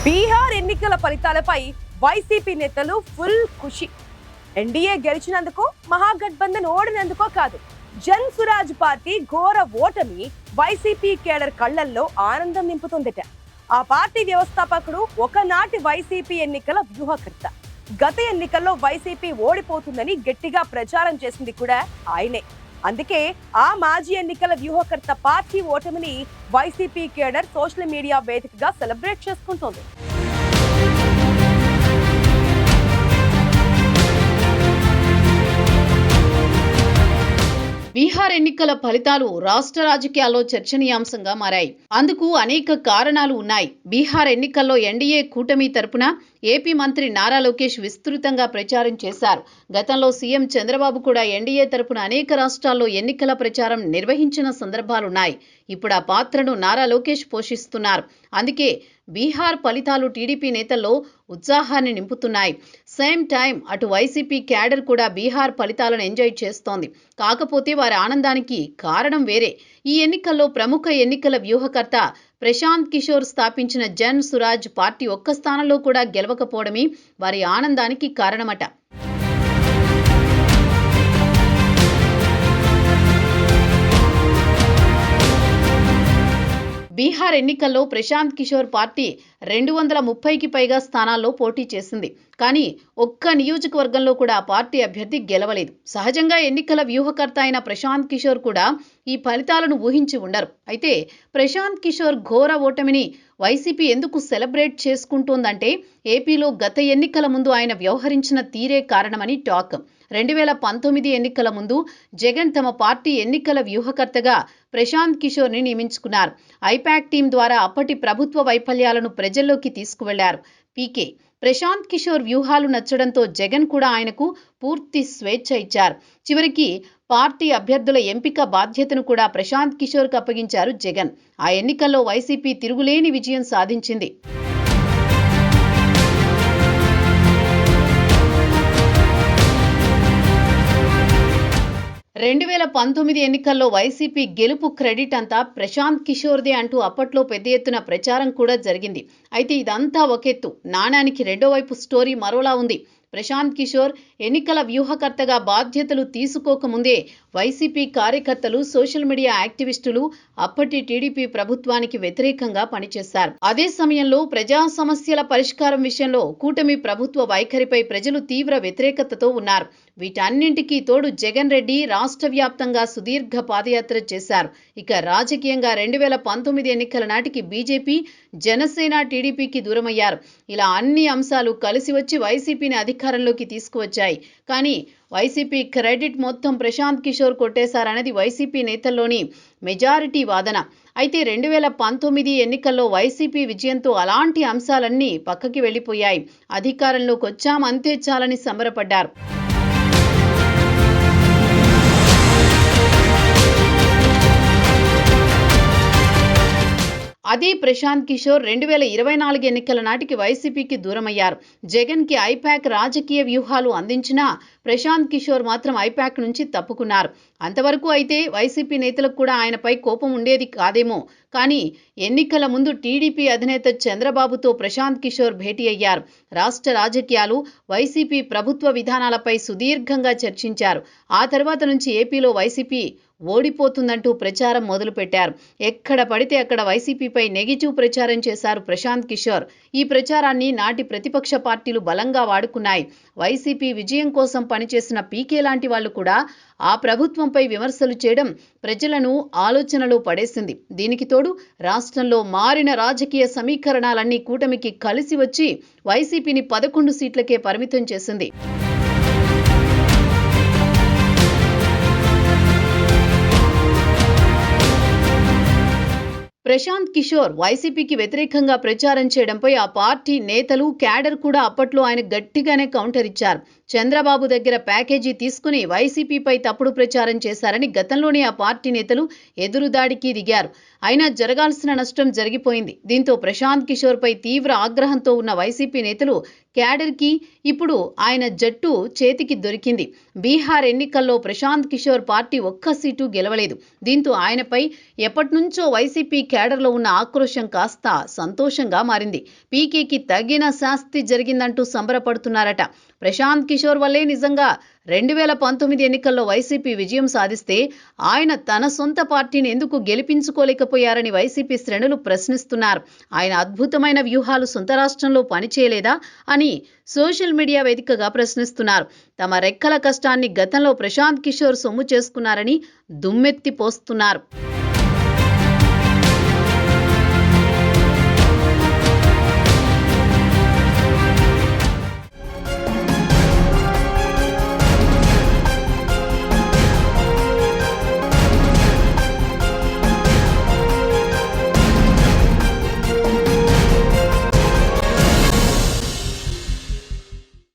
బీహార్ ఎన్నికల ఫలితాలపై వైసీపీ నేతలు ఫుల్ ఖుషి. ఎన్డీఏ గెలిచినందుకో మహాగఠబంధన్ ఓడినందుకో కాదు, జన్ సురాజ్ పార్టీ ఘోర ఓటమి వైసీపీ కేడర్ కళ్లల్లో ఆనందం నింపుతుందట. ఆ పార్టీ వ్యవస్థాపకుడు ఒకనాటి వైసీపీ ఎన్నికల వ్యూహకర్త. గత ఎన్నికల్లో వైసీపీ ఓడిపోతుందని గట్టిగా ప్రచారం చేసింది కూడా ఆయనే. అందుకే ఆ మాజీ ఎన్నికల వ్యూహకర్త పార్టీ ఓటమిని వైసీపీ కేడర్ సోషల్ మీడియా వేదికగా సెలబ్రేట్ చేసుకుంటోంది. బీహార్ ఎన్నికల ఫలితాలు రాష్ట్ర రాజకీయాల్లో చర్చనీయాంశంగా మారాయి. అందుకు అనేక కారణాలు ఉన్నాయి. బీహార్ ఎన్నికల్లో ఎన్డీఏ కూటమి తరపున ఏపీ మంత్రి నారా లోకేష్ విస్తృతంగా ప్రచారం చేశారు. గతంలో సీఎం చంద్రబాబు కూడా ఎన్డీఏ తరపున అనేక రాష్ట్రాల్లో ఎన్నికల ప్రచారం నిర్వహించిన సందర్భాలున్నాయి. ఇప్పుడు ఆ పాత్రను నారా లోకేష్ పోషిస్తున్నారు. అందుకే బీహార్ ఫలితాలు టీడీపీ నేతల్లో ఉత్సాహాన్ని నింపుతున్నాయి. సేమ్ టైం అటు వైసీపీ క్యాడర్ కూడా బీహార్ ఫలితాలను ఎంజాయ్ చేస్తోంది. కాకపోతే వారి ఆనందానికి కారణం వేరే. ఈ ఎన్నికల్లో ప్రముఖ ఎన్నికల వ్యూహకర్త ప్రశాంత్ కిషోర్ స్థాపించిన జన్ సురాజ్ పార్టీ ఒక్క స్థానంలో కూడా గెలవకపోవడమే వారి ఆనందానికి కారణమట. బీహార్ ఎన్నికల్లో ప్రశాంత్ కిషోర్ పార్టీ 230కి పైగా స్థానాల్లో పోటీ చేసింది. కానీ ఒక్క నియోజకవర్గంలో కూడా ఆ పార్టీ అభ్యర్థి గెలవలేదు. సహజంగా ఎన్నికల వ్యూహకర్త అయిన ప్రశాంత్ కిషోర్ కూడా ఈ ఫలితాలను ఊహించి ఉండరు. అయితే ప్రశాంత్ కిషోర్ ఘోర ఓటమిని వైసీపీ ఎందుకు సెలబ్రేట్ చేసుకుంటోందంటే ఏపీలో గత ఎన్నికల ముందు ఆయన వ్యవహరించిన తీరే కారణమని టాక్. 2019 ఎన్నికల ముందు జగన్ తమ పార్టీ ఎన్నికల వ్యూహకర్తగా ప్రశాంత్ కిషోర్ని నియమించుకున్నారు. ఐపాక్ టీం ద్వారా అప్పటి ప్రభుత్వ వైఫల్యాలను ప్రజల్లోకి తీసుకువెళ్లారు పీకే. ప్రశాంత్ కిషోర్ వ్యూహాలు నచ్చడంతో జగన్ కూడా ఆయనకు పూర్తి స్వేచ్ఛ ఇచ్చారు. చివరికి పార్టీ అభ్యర్థుల ఎంపిక బాధ్యతను కూడా ప్రశాంత్ కిషోర్కు అప్పగించారు జగన్. ఆ ఎన్నికల్లో వైసీపీ తిరుగులేని విజయం సాధించింది. 2019 ఎన్నికల్లో వైసీపీ గెలుపు క్రెడిట్ అంతా ప్రశాంత్ కిషోర్దే అంటూ అప్పట్లో పెద్ద ఎత్తున ప్రచారం కూడా జరిగింది. అయితే ఇదంతా ఒకెత్తు. నాణానికి రెండో వైపు స్టోరీ మరోలా ఉంది. ప్రశాంత్ కిషోర్ ఎన్నికల వ్యూహకర్తగా బాధ్యతలు తీసుకోకముందే వైసీపీ కార్యకర్తలు, సోషల్ మీడియా యాక్టివిస్టులు అప్పటి టీడీపీ ప్రభుత్వానికి వ్యతిరేకంగా పనిచేశారు. అదే సమయంలో ప్రజా సమస్యల పరిష్కారం విషయంలో కూటమి ప్రభుత్వ వైఖరిపై ప్రజలు తీవ్ర వ్యతిరేకతతో ఉన్నారు. వీటన్నింటికీ తోడు జగన్ రెడ్డి రాష్ట్ర వ్యాప్తంగా సుదీర్ఘ పాదయాత్ర చేశారు. ఇక రాజకీయంగా 2019 ఎన్నికల నాటికి బీజేపీ, జనసేన టీడీపీకి దూరమయ్యారు. ఇలా అన్ని అంశాలు కలిసి వచ్చి వైసీపీని అధికారంలోకి తీసుకువచ్చాయి. కానీ వైసీపీ క్రెడిట్ మొత్తం ప్రశాంత్ కిషోర్ కొట్టేశారన్నది వైసీపీ నేతల్లోని మెజారిటీ వాదన. అయితే 2019 ఎన్నికల్లో వైసీపీ విజయంతో అలాంటి అంశాలన్నీ పక్కకి వెళ్లిపోయాయి. అధికారంలోకి వచ్చాం అంతే చాలని సంబరపడ్డారు. అదే ప్రశాంత్ కిషోర్ 2024 ఎన్నికల నాటికి వైసీపీకి దూరమయ్యారు. జగన్కి ఐపాక్ రాజకీయ వ్యూహాలు అందించినా ప్రశాంత్ కిషోర్ మాత్రం ఐపాక్ నుంచి తప్పుకున్నారు. అంతవరకు అయితే వైసీపీ నేతలకు కూడా ఆయనపై కోపం ఉండేది కాదేమో. కానీ ఎన్నికల ముందు టీడీపీ అధినేత చంద్రబాబుతో ప్రశాంత్ కిషోర్ భేటీ అయ్యారు. రాష్ట్ర రాజకీయాలు, వైసీపీ ప్రభుత్వ విధానాలపై సుదీర్ఘంగా చర్చించారు. ఆ తర్వాత నుంచి ఏపీలో వైసీపీ ఓడిపోతుందంటూ ప్రచారం మొదలుపెట్టారు. ఎక్కడ పడితే అక్కడ వైసీపీపై నెగిటివ్ ప్రచారం చేశారు ప్రశాంత్ కిషోర్. ఈ ప్రచారాన్ని నాటి ప్రతిపక్ష పార్టీలు బలంగా వాడుకున్నాయి. వైసీపీ విజయం కోసం పనిచేసిన పీకే లాంటి వాళ్లు కూడా ఆ ప్రభుత్వంపై విమర్శలు చేయడం ప్రజలను ఆలోచనలో పడేసింది. దీనికి తోడు రాష్ట్రంలో మారిన రాజకీయ సమీకరణాలన్నీ కూటమికి కలిసి వచ్చి వైసీపీని 11 సీట్లకే పరిమితం చేసింది. ప్రశాంత్ కిషోర్ వైసీపీకి వ్యతిరేకంగా ప్రచారం చేయడంపై ఆ పార్టీ నేతలు, క్యాడర్ కూడా అప్పట్లో ఆయన గట్టిగానే కౌంటర్ ఇచ్చారు. చంద్రబాబు దగ్గర ప్యాకేజీ తీసుకుని వైసీపీపై తప్పుడు ప్రచారం చేశారని గతంలోనే ఆ పార్టీ నేతలు ఎదురుదాడికి దిగారు. అయినా జరగాల్సిన నష్టం జరిగిపోయింది. దీంతో ప్రశాంత్ కిషోర్పై తీవ్ర ఆగ్రహంతో ఉన్న వైసీపీ నేతలు క్యాడర్కి ఇప్పుడు ఆయన జట్టు చేతికి దొరికింది. బీహార్ ఎన్నికల్లో ప్రశాంత్ కిషోర్ పార్టీ ఒక్క సీటు గెలవలేదు. దీంతో ఆయనపై ఎప్పటినుంచో వైసీపీ క్యాడర్లో ఉన్న ఆక్రోశం కాస్త సంతోషంగా మారింది. పీకేకి తగిన శాస్తి జరిగిందంటూ సంబరపడుతున్నారట. ప్రశాంత్ కిషోర్ వల్లే నిజంగా 2019 ఎన్నికల్లో వైసీపీ విజయం సాధిస్తే ఆయన తన సొంత పార్టీని ఎందుకు గెలిపించుకోలేకపోయారని వైసీపీ శ్రేణులు ప్రశ్నిస్తున్నారు. ఆయన అద్భుతమైన వ్యూహాలు సొంత రాష్ట్రంలో పనిచేయలేదా అని సోషల్ మీడియా వేదికగా ప్రశ్నిస్తున్నారు. తమ రెక్కల కష్టాన్ని గతంలో ప్రశాంత్ కిషోర్ సొమ్ము చేసుకున్నారని దుమ్మెత్తి పోస్తున్నారు.